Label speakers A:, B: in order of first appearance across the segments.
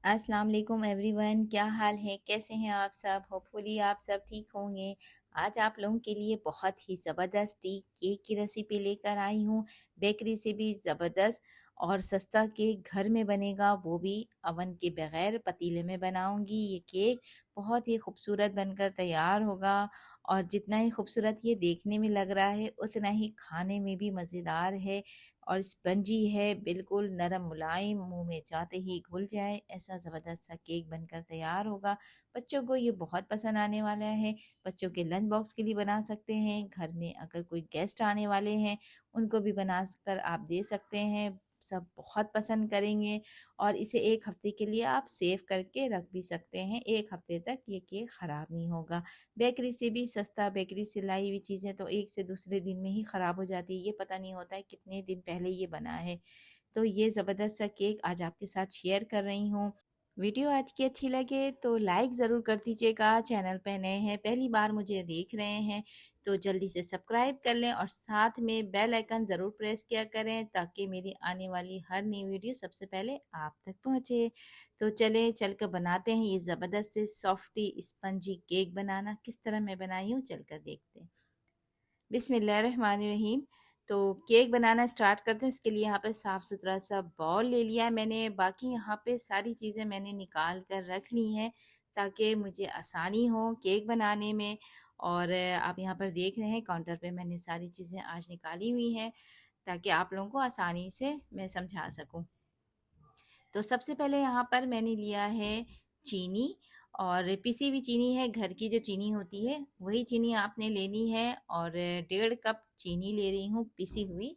A: अस्सलाम वालेकुम एवरीवन, क्या हाल है? कैसे हैं आप सब? होपफुली आप सब ठीक होंगे। आज आप लोगों के लिए बहुत ही ज़बरदस्त केक की रेसिपी लेकर आई हूँ। बेकरी से भी ज़बरदस्त और सस्ता केक घर में बनेगा, वो भी अवन के बगैर पतीले में बनाऊंगी। ये केक बहुत ही खूबसूरत बनकर तैयार होगा और जितना ही खूबसूरत ये देखने में लग रहा है उतना ही खाने में भी मज़ेदार है और स्पंजी है, बिल्कुल नरम मुलायम, मुंह में जाते ही घुल जाए ऐसा ज़बरदस्त सा केक बनकर तैयार होगा। बच्चों को ये बहुत पसंद आने वाला है। बच्चों के लंच बॉक्स के लिए बना सकते हैं। घर में अगर कोई गेस्ट आने वाले हैं उनको भी बना कर आप दे सकते हैं। सब बहुत पसंद करेंगे और इसे 1 हफ्ते के लिए आप सेव करके रख भी सकते हैं। 1 हफ्ते तक ये केक ख़राब नहीं होगा। बेकरी से भी सस्ता, बेकरी से लाई हुई चीज़ें तो एक से दूसरे दिन में ही ख़राब हो जाती है। ये पता नहीं होता है कितने दिन पहले ये बना है। तो ये ज़बरदस्त सा केक आज आपके साथ शेयर कर रही हूँ। वीडियो आज की अच्छी लगे तो लाइक ज़रूर कर दीजिएगा। चैनल पे नए हैं, पहली बार मुझे देख रहे हैं तो जल्दी से सब्सक्राइब कर लें और साथ में बेल आइकन ज़रूर प्रेस किया करें ताकि मेरी आने वाली हर नई वीडियो सबसे पहले आप तक पहुँचे। तो चलें चल कर बनाते हैं ये ज़बरदस्त से सॉफ्टी स्पंजी केक। बनाना किस तरह मैं बनाई हूँ चल कर देखते हैं। बिस्मिल्लाहिर्रहमानिर्रहीम। तो केक बनाना स्टार्ट करते हैं। इसके लिए यहाँ पे साफ़ सुथरा सा बाउल ले लिया है मैंने। बाकी यहाँ पे सारी चीज़ें मैंने निकाल कर रख ली हैं ताकि मुझे आसानी हो केक बनाने में। और आप यहाँ पर देख रहे हैं काउंटर पे मैंने सारी चीज़ें आज निकाली हुई हैं ताकि आप लोगों को आसानी से मैं समझा सकूँ। तो सबसे पहले यहाँ पर मैंने लिया है चीनी और पिसी हुई चीनी है। घर की जो चीनी होती है वही चीनी आपने लेनी है और 1.5 कप चीनी ले रही हूँ पिसी हुई।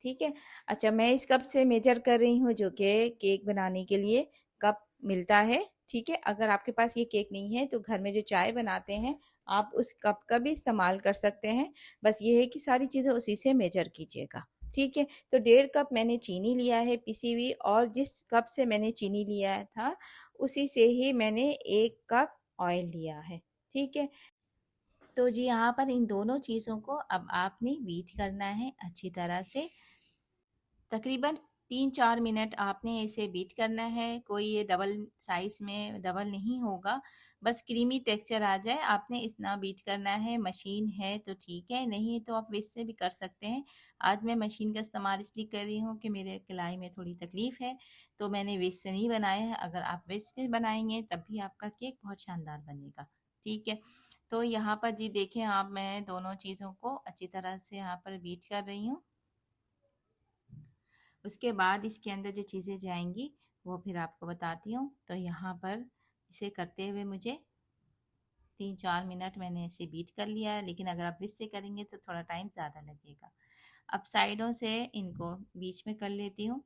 A: ठीक है। अच्छा, मैं इस कप से मेजर कर रही हूँ जो कि केक बनाने के लिए कप मिलता है। ठीक है। अगर आपके पास ये केक नहीं है तो घर में जो चाय बनाते हैं आप उस कप का भी इस्तेमाल कर सकते हैं। बस ये है कि सारी चीज़ें उसी से मेजर कीजिएगा। ठीक है। तो 1.5 कप मैंने चीनी लिया है पिसी हुई और जिस कप से मैंने चीनी लिया था उसी से ही मैंने 1 कप ऑयल लिया है। ठीक है। तो जी यहाँ पर इन दोनों चीज़ों को अब आपने बीट करना है अच्छी तरह से। तकरीबन 3-4 मिनट आपने इसे बीट करना है। कोई ये डबल साइज़ में डबल नहीं होगा, बस क्रीमी टेक्सचर आ जाए आपने इतना बीट करना है। मशीन है तो ठीक है, नहीं है तो आप विस्क से भी कर सकते हैं। आज मैं मशीन का इस्तेमाल इसलिए कर रही हूँ कि मेरे कलाई में थोड़ी तकलीफ़ है तो मैंने विस्क से नहीं बनाया है। अगर आप विस्क से बनाएंगे तब भी आपका केक बहुत शानदार बनेगा। ठीक है। तो यहाँ पर जी देखें आप, मैं दोनों चीज़ों को अच्छी तरह से यहाँ पर बीट कर रही हूँ। उसके बाद इसके अंदर जो चीज़ें जाएंगी वो फिर आपको बताती हूँ। तो यहाँ पर इसे करते हुए मुझे 3-4 मिनट मैंने इसे बीट कर लिया है, लेकिन अगर आप बीच से करेंगे तो थोड़ा टाइम ज़्यादा लगेगा। अब साइडों से इनको बीच में कर लेती हूँ।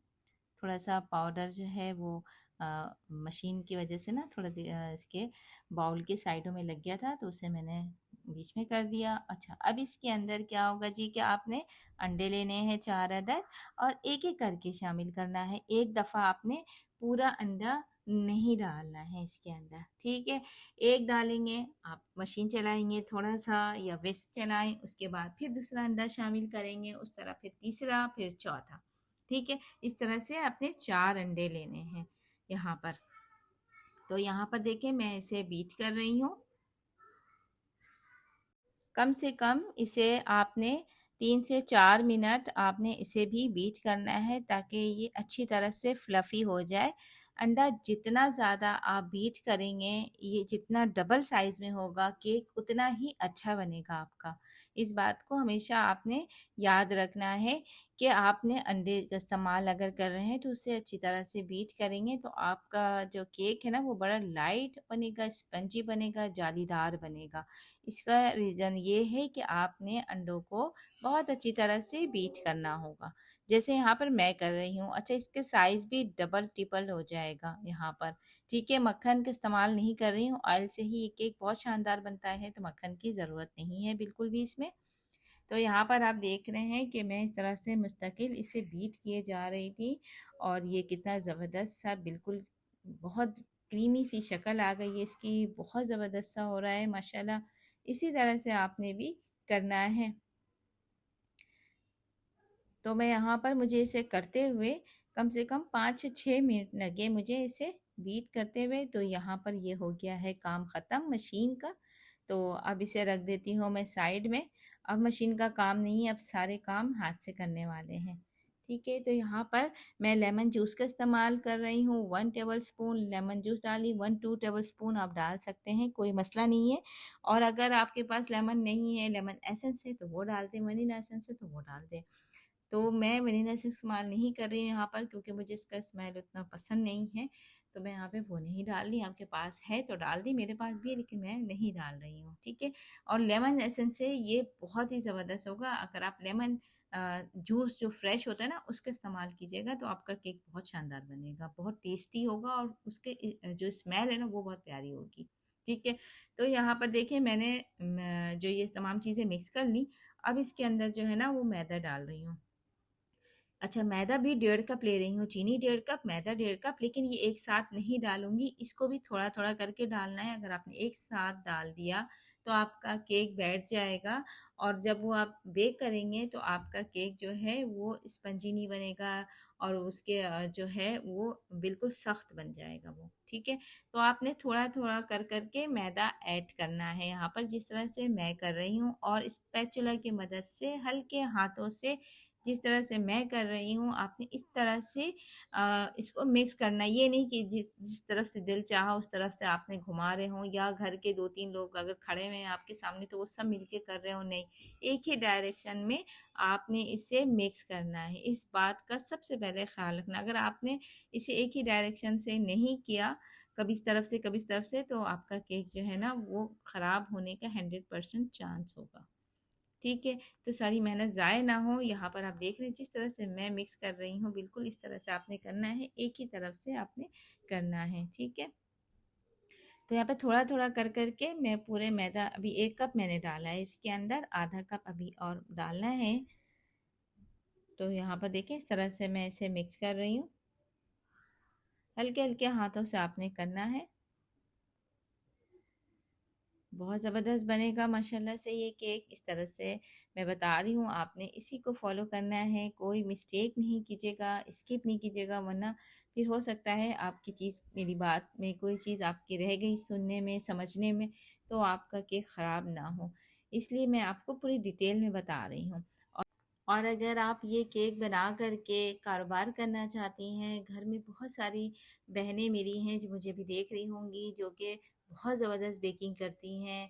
A: थोड़ा सा पाउडर जो है वो मशीन की वजह से ना थोड़ा इसके बाउल के साइडों में लग गया था तो उसे मैंने बीच में कर दिया। अच्छा, अब इसके अंदर क्या होगा जी कि आपने अंडे लेने हैं 4 अदद और एक एक करके शामिल करना है। एक दफ़ा आपने पूरा अंडा नहीं डालना है इसके अंदर। ठीक है। एक डालेंगे, आप मशीन चलाएंगे थोड़ा सा या विस्क चलाएं, उसके बाद फिर दूसरा अंडा शामिल करेंगे, उस तरह फिर तीसरा फिर चौथा। ठीक है। इस तरह से आपने 4 अंडे लेने हैं यहाँ पर। तो यहाँ पर देखें मैं इसे बीट कर रही हूँ। कम से कम इसे आपने 3 से 4 मिनट आपने इसे भी बीट करना है ताकि ये अच्छी तरह से फ्लफ़ी हो जाए। अंडा जितना ज़्यादा आप बीट करेंगे, ये जितना डबल साइज़ में होगा केक उतना ही अच्छा बनेगा आपका। इस बात को हमेशा आपने याद रखना है कि आपने अंडे का इस्तेमाल अगर कर रहे हैं तो उसे अच्छी तरह से बीट करेंगे तो आपका जो केक है ना वो बड़ा लाइट बनेगा, स्पंजी बनेगा, जालीदार बनेगा। इसका रीज़न ये है कि आपने अंडों को बहुत अच्छी तरह से बीट करना होगा, जैसे यहाँ पर मैं कर रही हूँ। अच्छा, इसके साइज़ भी डबल ट्रिपल हो जाएगा यहाँ पर। ठीक है। मक्खन का इस्तेमाल नहीं कर रही हूँ, ऑयल से ही ये केक बहुत शानदार बनता है तो मक्खन की ज़रूरत नहीं है बिल्कुल भी इसमें। तो यहाँ पर आप देख रहे हैं कि मैं इस तरह से मुस्तकिल इसे बीट किए जा रही थी और ये कितना ज़बरदस्त सा बिल्कुल बहुत क्रीमी सी शक्ल आ गई है इसकी। बहुत ज़बरदस्त सा हो रहा है माशाल्लाह। इसी तरह से आपने भी करना है। तो मैं यहाँ पर मुझे इसे करते हुए कम से कम 5 से 6 मिनट लगे मुझे इसे बीट करते हुए। तो यहाँ पर ये हो गया है काम ख़त्म मशीन का। तो अब इसे रख देती हूँ मैं साइड में। अब मशीन का काम नहीं है, अब सारे काम हाथ से करने वाले हैं। ठीक है, तो यहाँ पर मैं लेमन जूस का इस्तेमाल कर रही हूँ। 1 टेबल स्पून लेमन जूस डाली, 1-2 टेबल स्पून आप डाल सकते हैं, कोई मसला नहीं है। और अगर आपके पास लेमन नहीं है, लेमन एसेंस है तो वो डाल दें, वनीला एसेंस है तो वो डाल दें। तो मैं वनीला एसेंस इस्तेमाल नहीं कर रही हूँ यहाँ पर, क्योंकि मुझे इसका स्मेल उतना पसंद नहीं है। तो मैं यहाँ पे वो नहीं डाल रही। आपके पास है तो डाल दी, मेरे पास भी है लेकिन मैं नहीं डाल रही हूँ। ठीक है, और लेमन एसेंस से ये बहुत ही ज़बरदस्त होगा। अगर आप लेमन जूस जो फ्रेश होता है ना उसका इस्तेमाल कीजिएगा तो आपका केक बहुत शानदार बनेगा, बहुत टेस्टी होगा, और उसके जो स्मेल है ना वो बहुत प्यारी होगी। ठीक है, तो यहाँ पर देखिए मैंने जो ये तमाम चीज़ें मिक्स कर ली। अब इसके अंदर जो है ना वो मैदा डाल रही हूँ। अच्छा, मैदा भी 1.5 कप ले रही हूँ, चीनी 1.5 कप, मैदा 1.5 कप, लेकिन ये एक साथ नहीं डालूँगी, इसको भी थोड़ा-थोड़ा करके डालना है। अगर आपने एक साथ डाल दिया, तो आपका केक बैठ जाएगा, और जब वो आप बेक करेंगे, तो आपका केक जो है वो स्पंजी नहीं बनेगा, और उसके जो है वो बिल्कुल सख्त बन जाएगा वो। ठीक है? तो आपने थोड़ा-थोड़ा कर के मैदा ऐड करना है यहाँ पर, जिस तरह से मैं कर रही हूँ, और स्पैचुला की मदद से हल्के हाथों से जिस तरह से मैं कर रही हूँ, आपने इस तरह से इसको मिक्स करना है। ये नहीं कि जिस जिस तरफ से दिल चाहा उस तरफ से आपने घुमा रहे हों, या घर के 2-3 लोग अगर खड़े हुए हैं आपके सामने तो वो सब मिलके कर रहे हों, नहीं। एक ही डायरेक्शन में आपने इसे मिक्स करना है। इस बात का सबसे पहले ख़्याल रखना। अगर आपने इसे एक ही डायरेक्शन से नहीं किया, कभी इस तरफ से कभी इस तरफ से, तो आपका केक जो है ना वो ख़राब होने का 100% चांस होगा। ठीक है, तो सारी मेहनत ज़ाय ना हो। यहाँ पर आप देख रहे हैं जिस तरह से मैं मिक्स कर रही हूँ, बिल्कुल इस तरह से आपने करना है, एक ही तरफ से आपने करना है। ठीक है, तो यहाँ पे थोड़ा-थोड़ा कर के मैं पूरे मैदा, अभी 1 कप मैंने डाला है इसके अंदर, आधा कप अभी और डालना है। तो यहाँ पर देखिए इस तरह से मैं इसे मिक्स कर रही हूँ। हल्के-हल्के हाथों से आपने करना है। बहुत ज़बरदस्त बनेगा माशाल्लाह से ये केक। इस तरह से मैं बता रही हूँ, आपने इसी को फॉलो करना है, कोई मिस्टेक नहीं कीजिएगा, स्किप नहीं कीजिएगा, वरना फिर हो सकता है आपकी चीज़, मेरी बात में कोई चीज़ आपकी रह गई सुनने में, समझने में, तो आपका केक ख़राब ना हो। इसलिए मैं आपको पूरी डिटेल में बता रही हूँ। और अगर आप ये केक बना कर के कारोबार करना चाहती हैं, घर में बहुत सारी बहनें मेरी हैं जो मुझे भी देख रही होंगी, जो कि बहुत ज़बरदस्त बेकिंग करती हैं,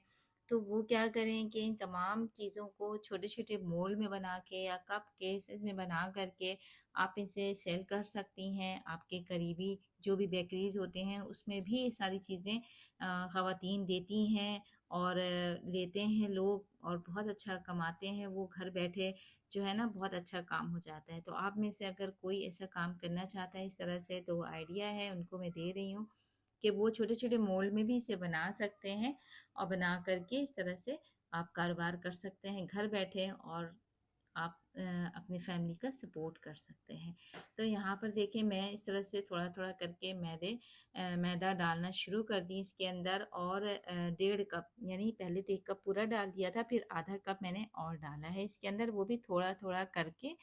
A: तो वो क्या करें कि इन तमाम चीज़ों को छोटे-छोटे मोल्ड में बना के या कप केसेस में बना कर के आप इसे सेल कर सकती हैं। आपके करीबी जो भी बेकरीज़ होते हैं, उसमें भी ये सारी चीज़ें ख़वातीन देती हैं, और लेते हैं लोग, और बहुत अच्छा कमाते हैं वो घर बैठे, जो है ना बहुत अच्छा काम हो जाता है। तो आप में से अगर कोई ऐसा काम करना चाहता है इस तरह से, तो वो आइडिया है उनको मैं दे रही हूँ कि वो छोटे-छोटे मोल्ड में भी इसे बना सकते हैं, और बना कर के इस तरह से आप कारोबार कर सकते हैं घर बैठे, और आप अपनी फैमिली का सपोर्ट कर सकते हैं। तो यहाँ पर देखिए मैं इस तरह से थोड़ा-थोड़ा करके मैदा डालना शुरू कर दी इसके अंदर, और 1.5 कप, यानी पहले तो 1 कप पूरा डाल दिया था, फिर आधा कप मैंने और डाला है इसके अंदर, वो भी थोड़ा-थोड़ा करके,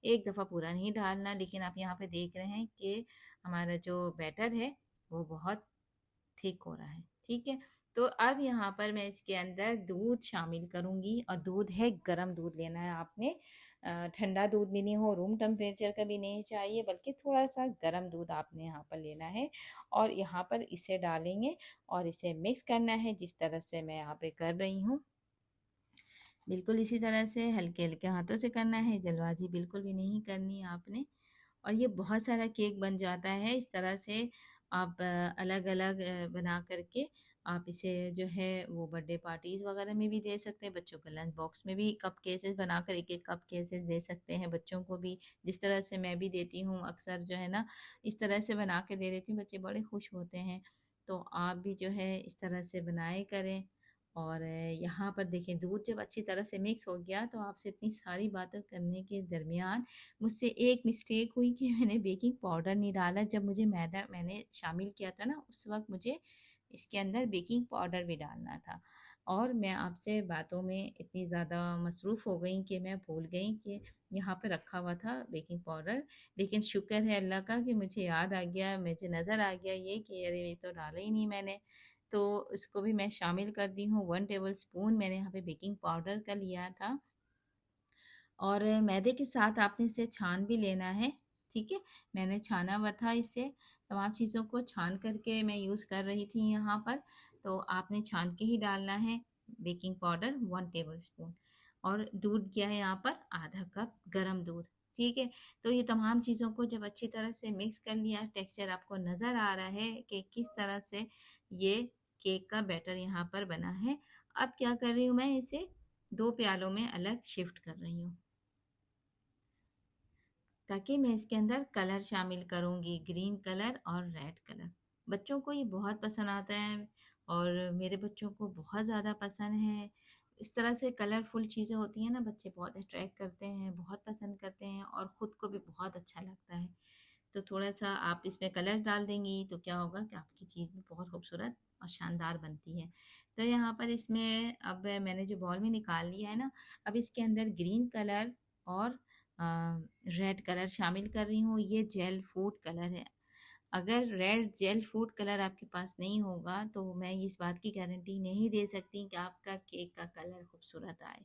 A: एक दफ़ा पूरा नहीं डालना। लेकिन आप यहाँ पे देख रहे हैं कि हमारा जो बैटर है वो बहुत थिक हो रहा है। ठीक है, तो अब यहाँ पर मैं इसके अंदर दूध शामिल करूँगी, और दूध है गरम दूध लेना है आपने। ठंडा दूध भी नहीं हो, रूम टेम्परेचर का भी नहीं चाहिए, बल्कि थोड़ा सा गरम दूध आपने यहाँ पर लेना है, और यहाँ पर इसे डालेंगे और इसे मिक्स करना है जिस तरह से मैं यहाँ पे कर रही हूँ। बिल्कुल इसी तरह से हल्के-हल्के हाथों से करना है, जल्दबाजी बिल्कुल भी नहीं करनी है आपने। और ये बहुत सारा केक बन जाता है इस तरह से। आप अलग-अलग बना करके आप इसे जो है वो बर्थडे पार्टीज़ वगैरह में भी दे सकते हैं, बच्चों के लंच बॉक्स में भी कप केसेस बनाकर एक-एक कप केसेस दे सकते हैं बच्चों को भी, जिस तरह से मैं भी देती हूँ अक्सर, जो है ना इस तरह से बना के दे देती हूँ, बच्चे बड़े खुश होते हैं। तो आप भी जो है इस तरह से बनाए करें। और यहाँ पर देखिए दूध जब अच्छी तरह से मिक्स हो गया, तो आपसे इतनी सारी बातें करने के दरमियान मुझसे एक मिस्टेक हुई कि मैंने बेकिंग पाउडर नहीं डाला। जब मुझे मैदा मैंने शामिल किया था ना, उस वक़्त मुझे इसके अंदर बेकिंग पाउडर भी डालना था। और मैं आपसे बातों में इतनी ज़्यादा मसरूफ़ हो गई कि मैं भूल गई कि यहाँ पे रखा हुआ था बेकिंग पाउडर। लेकिन शुक्र है अल्लाह का कि मुझे याद आ गया, मुझे नज़र आ गया ये कि अरे ये तो डाला ही नहीं मैंने। तो इसको भी मैं शामिल कर दी हूँ। 1 टेबल स्पून मैंने यहाँ पे बेकिंग पाउडर का लिया था। और मैदे के साथ आपने इसे छान भी लेना है, ठीक है? मैंने छाना हुआ था इसे, तमाम चीज़ों को छान करके मैं यूज़ कर रही थी यहाँ पर। तो आपने छान के ही डालना है बेकिंग पाउडर 1 टेबलस्पून। और दूध लिया है यहाँ पर आधा कप गरम दूध, ठीक है? तो ये तमाम चीज़ों को जब अच्छी तरह से मिक्स कर लिया, टेक्सचर आपको नज़र आ रहा है कि किस तरह से ये केक का बैटर यहाँ पर बना है। अब क्या कर रही हूँ मैं, इसे 2 प्यालों में अलग शिफ्ट कर रही हूँ। ताकि मैं इसके अंदर कलर शामिल करूँगी, ग्रीन कलर और रेड कलर। बच्चों को ये बहुत पसंद आता है और मेरे बच्चों को बहुत ज़्यादा पसंद है। इस तरह से कलरफुल चीज़ें होती हैं ना, बच्चे बहुत अट्रैक्ट करते हैं, बहुत पसंद करते हैं और ख़ुद को भी बहुत अच्छा लगता है। तो थोड़ा-सा आप इसमें कलर डाल देंगी तो क्या होगा कि आपकी चीज़ भी बहुत खूबसूरत और शानदार बनती है। तो यहाँ पर इसमें अब मैंने जो बाउल में निकाल लिया है ना, अब इसके अंदर ग्रीन कलर और अ, रेड कलर शामिल कर रही हूँ। ये जेल फूड कलर है। अगर रेड जेल फूड कलर आपके पास नहीं होगा तो मैं इस बात की गारंटी नहीं दे सकती कि आपका केक का कलर खूबसूरत आए।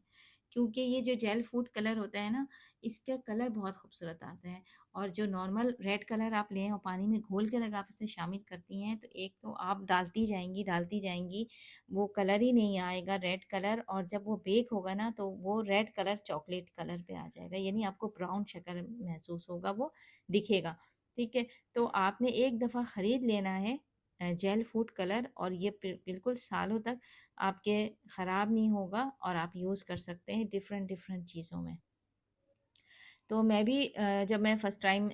A: क्योंकि ये जो जेल फूड कलर होता है ना, इसका कलर बहुत खूबसूरत आता है। और जो नॉर्मल रेड कलर आप लें और पानी में घोल कर अगर आप उसे शामिल करती हैं तो एक तो आप डालती जाएँगी, वो कलर ही नहीं आएगा रेड कलर। और जब वो बेक होगा ना तो वो रेड कलर चॉकलेट कलर पे आ जाएगा, यानी आपको ब्राउन शक्ल महसूस होगा, वो दिखेगा, ठीक है? तो आपने एक दफ़ा ख़रीद लेना है जेल फूड कलर, और ये बिल्कुल सालों तक आपके ख़राब नहीं होगा और आप यूज़ कर सकते हैं डिफ़रेंट डिफ़रेंट चीज़ों में। तो मैं भी जब मैं फर्स्ट टाइम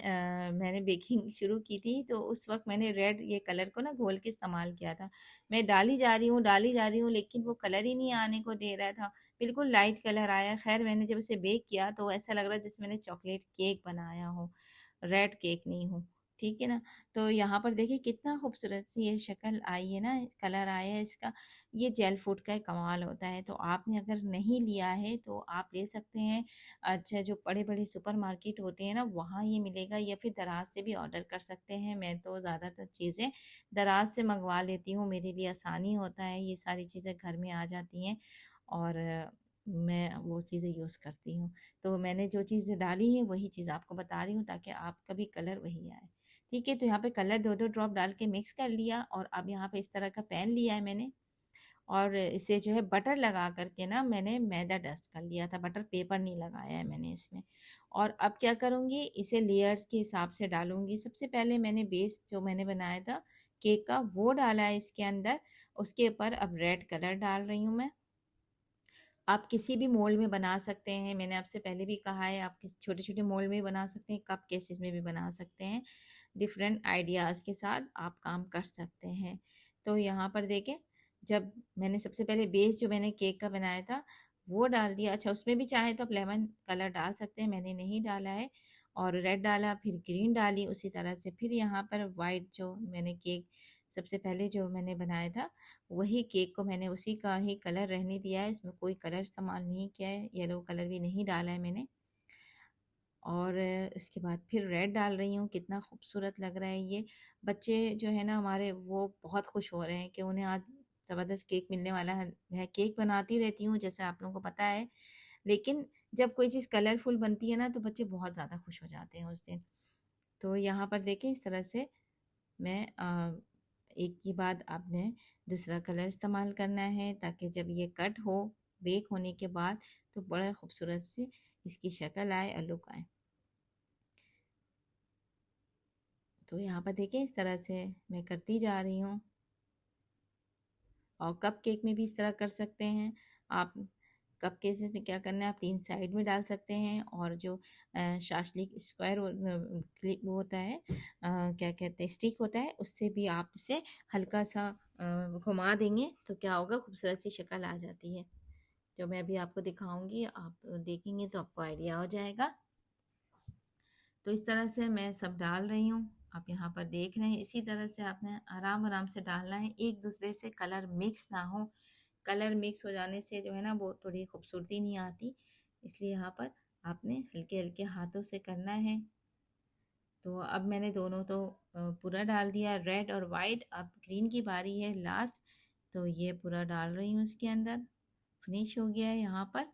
A: मैंने बेकिंग शुरू की थी तो उस वक़्त मैंने रेड ये कलर को ना घोल के इस्तेमाल किया था। मैं डाली जा रही हूँ लेकिन वो कलर ही नहीं आने को दे रहा था। बिल्कुल लाइट कलर आया। ख़ैर मैंने जब उसे बेक किया तो ऐसा लग रहा है जैसे मैंने चॉकलेट केक बनाया हो, रेड केक नहीं हो। ठीक है ना? तो यहाँ पर देखिए कितना खूबसूरत सी ये शक्ल आई है ना, कलर आया है इसका। ये जेल फूड का कमाल होता है। तो आपने अगर नहीं लिया है तो आप ले सकते हैं। अच्छा, जो बड़े-बड़े सुपरमार्केट होते हैं ना, वहाँ ये मिलेगा, या फिर दराज़ से भी ऑर्डर कर सकते हैं। मैं तो ज़्यादातर चीज़ें दराज़ से मँगवा लेती हूँ, मेरे लिए आसानी होता है, ये सारी चीज़ें घर में आ जाती हैं और मैं वो चीज़ें यूज़ करती हूँ। तो मैंने जो चीज़ डाली है वही चीज़ आपको बता रही हूँ ताकि आपका भी कलर वही आए। ठीक है? तो यहाँ पे कलर 2-2 ड्रॉप डाल के मिक्स कर लिया और अब यहाँ पे इस तरह का पैन लिया है मैंने और इसे जो है बटर लगा कर के ना मैंने मैदा डस्ट कर लिया था, बटर पेपर नहीं लगाया है मैंने इसमें। और अब क्या करूँगी, इसे लेयर्स के हिसाब से डालूँगी। सबसे पहले मैंने बेस जो मैंने बनाया था केक का वो डाला है इसके अंदर, उसके ऊपर अब रेड कलर डाल रही हूँ मैं। आप किसी भी मोल्ड में बना सकते हैं, मैंने आपसे पहले भी कहा है आप किस छोटे-छोटे मोल्ड में भी बना सकते हैं, कप केसेस में भी बना सकते हैं। डिफरेंट आइडियाज़ के साथ आप काम कर सकते हैं। तो यहाँ पर देखें, जब मैंने सबसे पहले बेस जो मैंने केक का बनाया था, वो डाल दिया। अच्छा, उसमें भी चाहे तो आप लेमन कलर डाल सकते हैं, मैंने नहीं डाला है। और रेड डाला, फिर ग्रीन डाली उसी तरह से। फिर यहाँ पर व्हाइट जो मैंने केक सबसे पहले जो मैंने बनाया था, वही केक को मैंने उसी का ही कलर रहने दिया है, इसमें कोई कलर इस्तेमाल नहीं किया है, येलो कलर भी नहीं डाला है मैंने। और इसके बाद फिर रेड डाल रही हूँ, कितना खूबसूरत लग रहा है ये। बच्चे जो है ना हमारे, वो बहुत खुश हो रहे हैं कि उन्हें आज ज़बरदस्त केक मिलने वाला है। मैं केक बनाती रहती हूँ जैसे आप लोगों को पता है, लेकिन जब कोई चीज़ कलरफुल बनती है ना तो बच्चे बहुत ज़्यादा खुश हो जाते हैं उस दिन। तो यहाँ पर देखिए इस तरह से मैं एक के बाद आपने दूसरा कलर इस्तेमाल करना है ताकि जब ये कट हो बेक होने के बाद तो बड़ा खूबसूरत सी इसकी शक्ल आए और लुक आए। तो यहाँ पर देखिए इस तरह से मैं करती जा रही हूँ। और कप केक में भी इस तरह कर सकते हैं आप। कप केसेस में क्या करना है, आप 3 साइड में डाल सकते हैं और जो शाशलिक स्क्वायर क्लिप वो होता है, क्या कहते हैं, स्टिक होता है, उससे भी आप इसे हल्का सा घुमा देंगे तो क्या होगा, खूबसूरत सी शक्ल आ जाती है। जो मैं अभी आपको दिखाऊंगी, आप देखेंगे तो आपको आइडिया हो जाएगा। तो इस तरह से मैं सब डाल रही हूँ। आप यहाँ पर देख रहे हैं, इसी तरह से आपने आराम आराम से डालना है, एक दूसरे से कलर मिक्स ना हो। कलर मिक्स हो जाने से जो है ना वो थोड़ी खूबसूरती नहीं आती, इसलिए यहाँ पर आपने हल्के हल्के हाथों से करना है। तो अब मैंने दोनों तो पूरा डाल दिया, रेड और वाइट। अब ग्रीन की बारी है लास्ट, तो ये पूरा डाल रही हूँ इसके अंदर। फिनिश हो गया है यहाँ पर।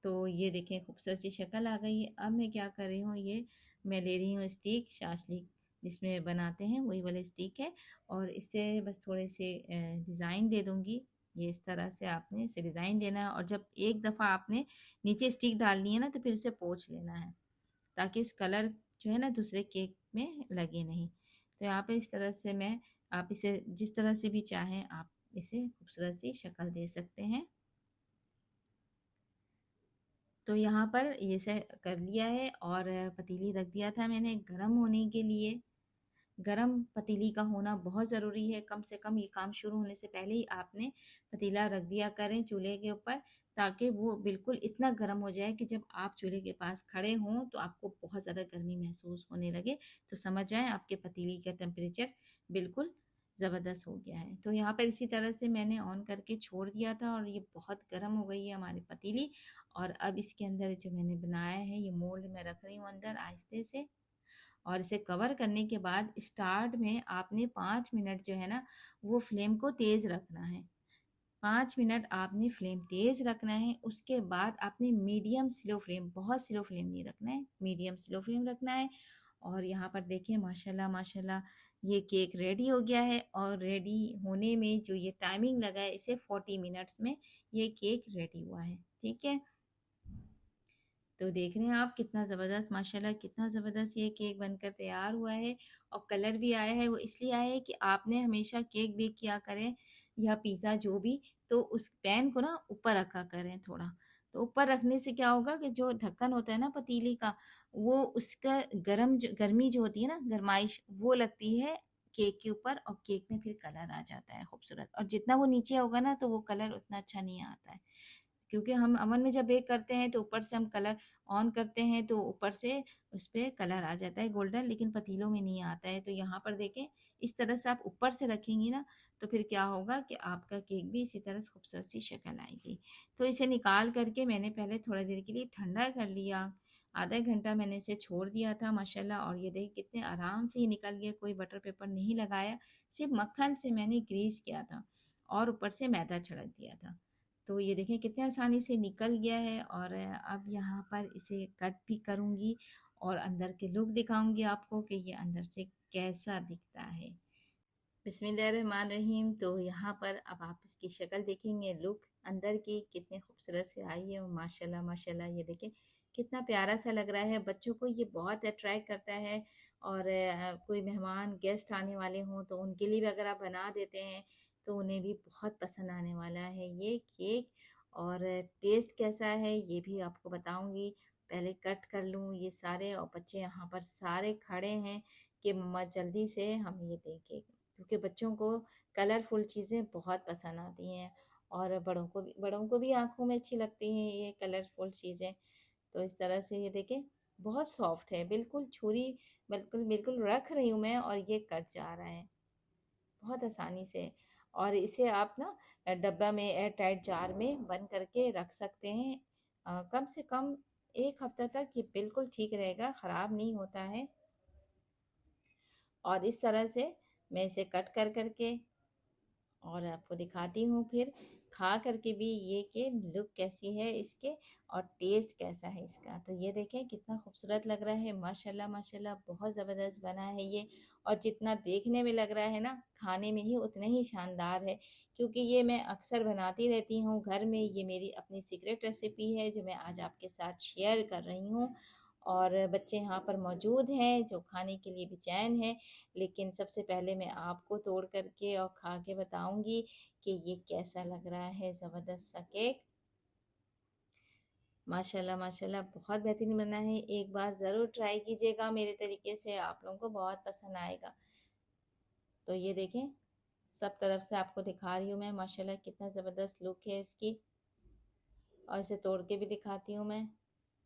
A: तो ये देखें खूबसूरत सी शक्ल आ गई है। अब मैं क्या कर रही हूँ, ये मैं ले रही हूँ स्टिक, शाशलिक जिसमें बनाते हैं वही वाले स्टिक है, और इससे बस थोड़े से डिज़ाइन दे दूँगी। ये इस तरह से आपने इसे डिज़ाइन देना है, और जब एक दफ़ा आपने नीचे स्टिक डालनी है ना, तो फिर उसे पोंछ लेना है, ताकि इस कलर जो है ना दूसरे केक में लगे नहीं। तो यहाँ पे इस तरह से मैं, आप इसे जिस तरह से भी चाहें आप इसे खूबसूरत सी शक्ल दे सकते हैं। तो यहाँ पर ये से कर लिया है, और पतीली रख दिया था मैंने गरम होने के लिए। गरम पतीली का होना बहुत ज़रूरी है, कम से कम ये काम शुरू होने से पहले ही आपने पतीला रख दिया करें चूल्हे के ऊपर, ताकि वो बिल्कुल इतना गर्म हो जाए कि जब आप चूल्हे के पास खड़े हों तो आपको बहुत ज़्यादा गर्मी महसूस होने लगे, तो समझ जाएं आपके पतीली का टेम्परेचर बिल्कुल ज़बरदस्त हो गया है। तो यहाँ पर इसी तरह से मैंने ऑन करके छोड़ दिया था, और ये बहुत गर्म हो गई है हमारी पतीली। और अब इसके अंदर जो मैंने बनाया है ये मोल्ड में रख रही हूँ अंदर आहिस्ते से, और इसे कवर करने के बाद स्टार्ट में आपने 5 मिनट जो है ना वो फ्लेम को तेज़ रखना है। 5 मिनट आपने फ्लेम तेज़ रखना है, उसके बाद आपने मीडियम स्लो फ्लेम, बहुत स्लो फ्लेम नहीं रखना है, मीडियम स्लो फ्लेम रखना है। और यहाँ पर देखें माशाल्लाह माशाल्लाह ये केक रेडी हो गया है, और रेडी होने में जो ये टाइमिंग लगा है इसे 40 मिनट्स में ये केक रेडी हुआ है। ठीक है, तो देख रहे हैं आप कितना ज़बरदस्त, माशाल्लाह कितना ज़बरदस्त ये केक बनकर तैयार हुआ है। और कलर भी आया है, वो इसलिए आया है कि आपने हमेशा केक बेक किया करें या पिज़्ज़ा जो भी, तो उस पैन को ना ऊपर रखा करें थोड़ा। तो ऊपर रखने से क्या होगा कि जो ढक्कन होता है ना पतीली का, वो उसका गर्मी जो होती है ना, गरमाइश वो लगती है केक के ऊपर, और केक में फिर कलर आ जाता है खूबसूरत। और जितना वो नीचे होगा ना तो वो कलर उतना अच्छा नहीं आता है, क्योंकि हम अवन में जब बेक करते हैं तो ऊपर से हम कलर ऑन करते हैं तो ऊपर से उस पे कलर आ जाता है गोल्डन, लेकिन पतीलों में नहीं आता है। तो यहाँ पर देखें इस तरह से आप ऊपर से रखेंगी ना, तो फिर क्या होगा कि आपका केक भी इसी तरह से खूबसूरत सी शक्ल आएगी। तो इसे निकाल करके मैंने पहले थोड़ा देर के लिए ठंडा कर लिया, आधा घंटा मैंने इसे छोड़ दिया था माशाल्लाह। और ये देखिए कितने आराम से ये निकल गया, कोई बटर पेपर नहीं लगाया, सिर्फ मक्खन से मैंने ग्रीस किया था और ऊपर से मैदा छिड़क दिया था। तो ये देखें कितने आसानी से निकल गया है। और अब यहाँ पर इसे कट भी करूँगी, और अंदर के लुक दिखाऊंगी आपको कि ये अंदर से कैसा दिखता है। बिस्मिल्लाहिर्रहमानिर्रहीम। तो यहाँ पर अब आप इसकी शक्ल देखेंगे, लुक अंदर की कितनी खूबसूरत से आई है, और माशाल्लाह माशाल्लाह ये देखें कितना प्यारा सा लग रहा है। बच्चों को ये बहुत अट्रैक्ट करता है, और कोई मेहमान गेस्ट आने वाले हों तो उनके लिए भी अगर आप बना देते हैं तो उन्हें भी बहुत पसंद आने वाला है ये केक। और टेस्ट कैसा है ये भी आपको बताऊंगी। पहले कट कर लूँ ये सारे, और बच्चे यहाँ पर सारे खड़े हैं कि मम्मा जल्दी से हम ये देखें, क्योंकि बच्चों को कलरफुल चीज़ें बहुत पसंद आती हैं, और बड़ों को भी आँखों में अच्छी लगती हैं ये कलरफुल चीज़ें। तो इस तरह से ये देखें बहुत सॉफ्ट है, बिल्कुल छुरी, बिल्कुल बिल्कुल रख रही हूँ मैं और ये कट जा रहा है बहुत आसानी से। और इसे आप ना डब्बा में एयर टाइट जार में बंद करके रख सकते हैं, कम से कम 1 हफ्ता तक ये बिल्कुल ठीक रहेगा, ख़राब नहीं होता है। और इस तरह से मैं इसे कट कर करके और आपको दिखाती हूँ, फिर खा करके भी ये कि लुक कैसी है इसके और टेस्ट कैसा है इसका। तो ये देखें कितना खूबसूरत लग रहा है, माशाल्लाह माशाल्लाह बहुत ज़बरदस्त बना है ये। और जितना देखने में लग रहा है ना, खाने में ही उतना ही शानदार है, क्योंकि ये मैं अक्सर बनाती रहती हूँ घर में। ये मेरी अपनी सीक्रेट रेसिपी है जो मैं आज आपके साथ शेयर कर रही हूँ। और बच्चे यहाँ पर मौजूद हैं जो खाने के लिए बेचैन हैं, लेकिन सबसे पहले मैं आपको तोड़ करके और खा के बताऊंगी कि ये कैसा लग रहा है ज़बरदस्त सा केक। माशाल्लाह माशाल्लाह बहुत बेहतरीन बना है, एक बार ज़रूर ट्राई कीजिएगा मेरे तरीके से, आप लोगों को बहुत पसंद आएगा। तो ये देखें सब तरफ से आपको दिखा रही हूँ मैं, माशाल्लाह कितना ज़बरदस्त लुक है इसकी। और इसे तोड़ के भी दिखाती हूँ मैं,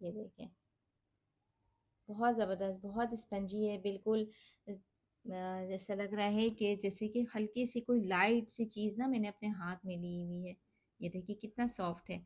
A: ये देखें बहुत ज़बरदस्त, बहुत स्पंजी है बिल्कुल। जैसा लग रहा है कि जैसे कि हल्की सी कोई लाइट सी चीज़ ना मैंने अपने हाथ में ली हुई है। ये देखिए कितना सॉफ्ट है।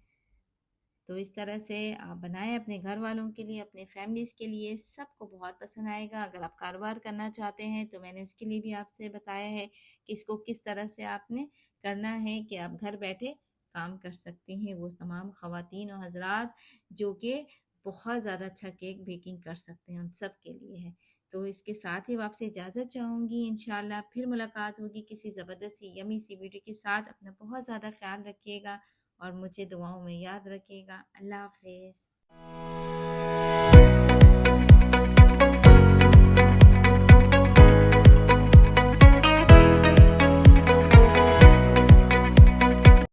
A: तो इस तरह से आप बनाएं अपने घर वालों के लिए, अपने फैमिलीज़ के लिए, सबको बहुत पसंद आएगा। अगर आप कारोबार करना चाहते हैं तो मैंने उसके लिए भी आपसे बताया है कि इसको किस तरह से आपने करना है कि आप घर बैठे काम कर सकती हैं। वो तमाम ख़वातीन और हज़रात जो कि बहुत ज़्यादा अच्छा केक बेकिंग कर सकते हैं, उन सब के लिए है। तो इसके साथ ही अब आपसे इजाज़त चाहूँगी। इंशाल्लाह फिर मुलाकात होगी किसी ज़बरदस्त सी यमी सी वीडियो के साथ। अपना बहुत ज़्यादा ख्याल रखिएगा और मुझे दुआओं में याद रखिएगा। अल्लाह हाफ़िज़।